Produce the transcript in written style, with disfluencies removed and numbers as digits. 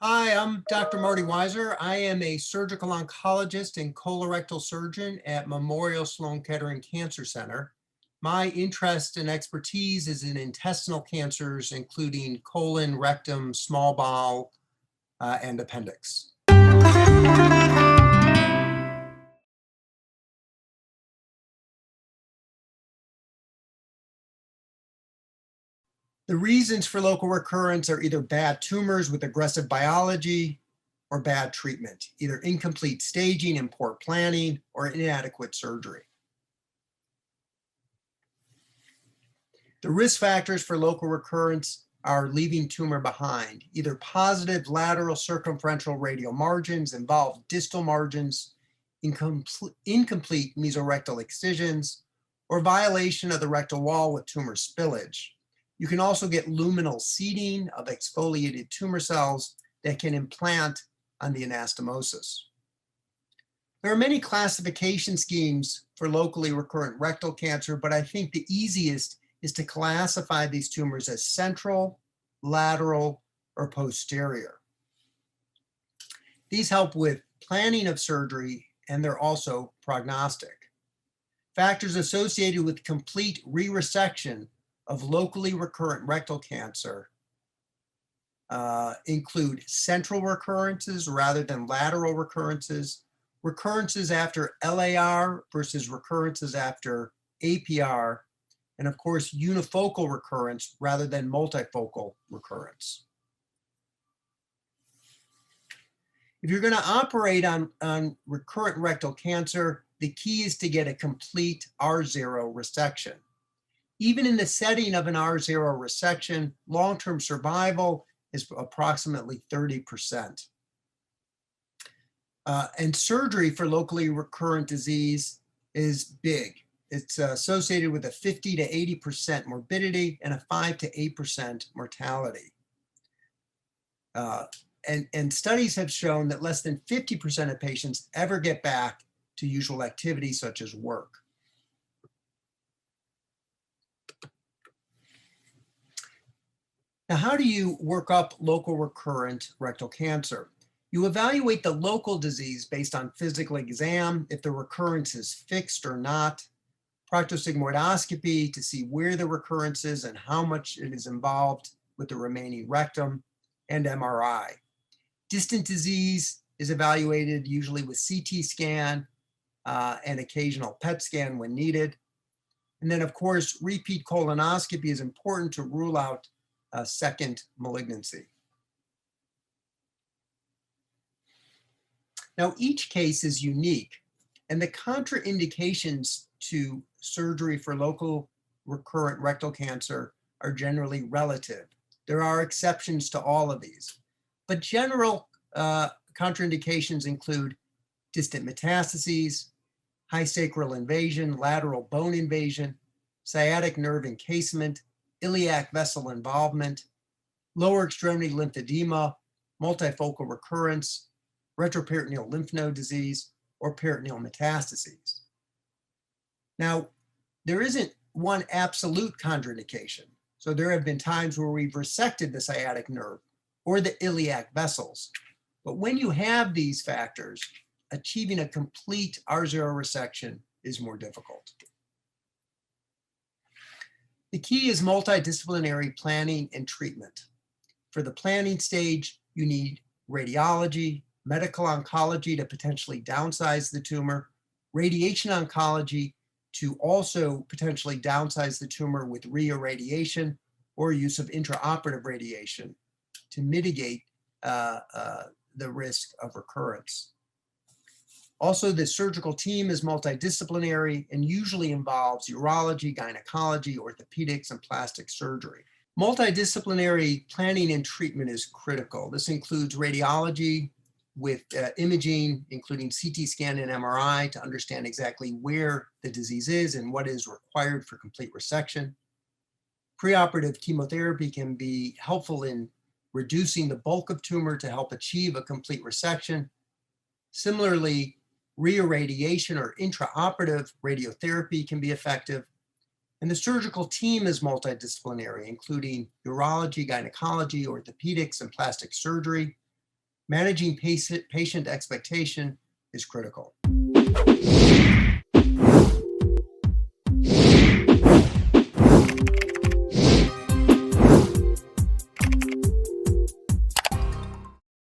Hi, I'm Dr. Marty Weiser. I am a surgical oncologist and colorectal surgeon at Memorial Sloan Kettering Cancer Center. My interest and expertise is in intestinal cancers, including colon, rectum, small bowel, and appendix. The reasons for local recurrence are either bad tumors with aggressive biology or bad treatment, either incomplete staging and poor planning or inadequate surgery. The risk factors for local recurrence are leaving tumor behind. Either positive lateral circumferential radial margins involve distal margins, incomplete mesorectal excisions, or violation of the rectal wall with tumor spillage. You can also get luminal seeding of exfoliated tumor cells that can implant on the anastomosis. There are many classification schemes for locally recurrent rectal cancer, but I think the easiest is to classify these tumors as central, lateral, or posterior. These help with planning of surgery, and they're also prognostic. Factors associated with complete re-resection of locally recurrent rectal cancer include central recurrences rather than lateral recurrences, recurrences after LAR versus recurrences after APR, and of course, unifocal recurrence rather than multifocal recurrence. If you're going to operate on recurrent rectal cancer, the key is to get a complete R0 resection. Even in the setting of an R0 resection, long-term survival is approximately 30%. And surgery for locally recurrent disease is big. It's associated with a 50 to 80% morbidity and a 5 to 8% mortality. And studies have shown that less than 50% of patients ever get back to usual activities such as work. Now, how do you work up local recurrent rectal cancer? You evaluate the local disease based on physical exam, if the recurrence is fixed or not, proctosigmoidoscopy to see where the recurrence is and how much it is involved with the remaining rectum, and MRI. Distant disease is evaluated usually with CT scan and occasional PET scan when needed. And then, of course, repeat colonoscopy is important to rule out a second malignancy. Now, each case is unique, and the contraindications to surgery for local recurrent rectal cancer are generally relative. There are exceptions to all of these, but general contraindications include distant metastases, high sacral invasion, lateral bone invasion, sciatic nerve encasement, iliac vessel involvement, lower extremity lymphedema, multifocal recurrence, retroperitoneal lymph node disease, or peritoneal metastases. Now, there isn't one absolute contraindication. So there have been times where we've resected the sciatic nerve or the iliac vessels. But when you have these factors, achieving a complete R0 resection is more difficult. The key is multidisciplinary planning and treatment. For the planning stage, you need radiology, medical oncology to potentially downsize the tumor, radiation oncology to also potentially downsize the tumor with reirradiation or use of intraoperative radiation to mitigate the risk of recurrence. Also, the surgical team is multidisciplinary and usually involves urology, gynecology, orthopedics, and plastic surgery. Multidisciplinary planning and treatment is critical. This includes radiology with imaging, including CT scan and MRI to understand exactly where the disease is and what is required for complete resection. Preoperative chemotherapy can be helpful in reducing the bulk of tumor to help achieve a complete resection. Similarly, reirradiation or intraoperative radiotherapy can be effective. And the surgical team is multidisciplinary, including urology, gynecology, orthopedics, and plastic surgery. Managing patient expectation is critical.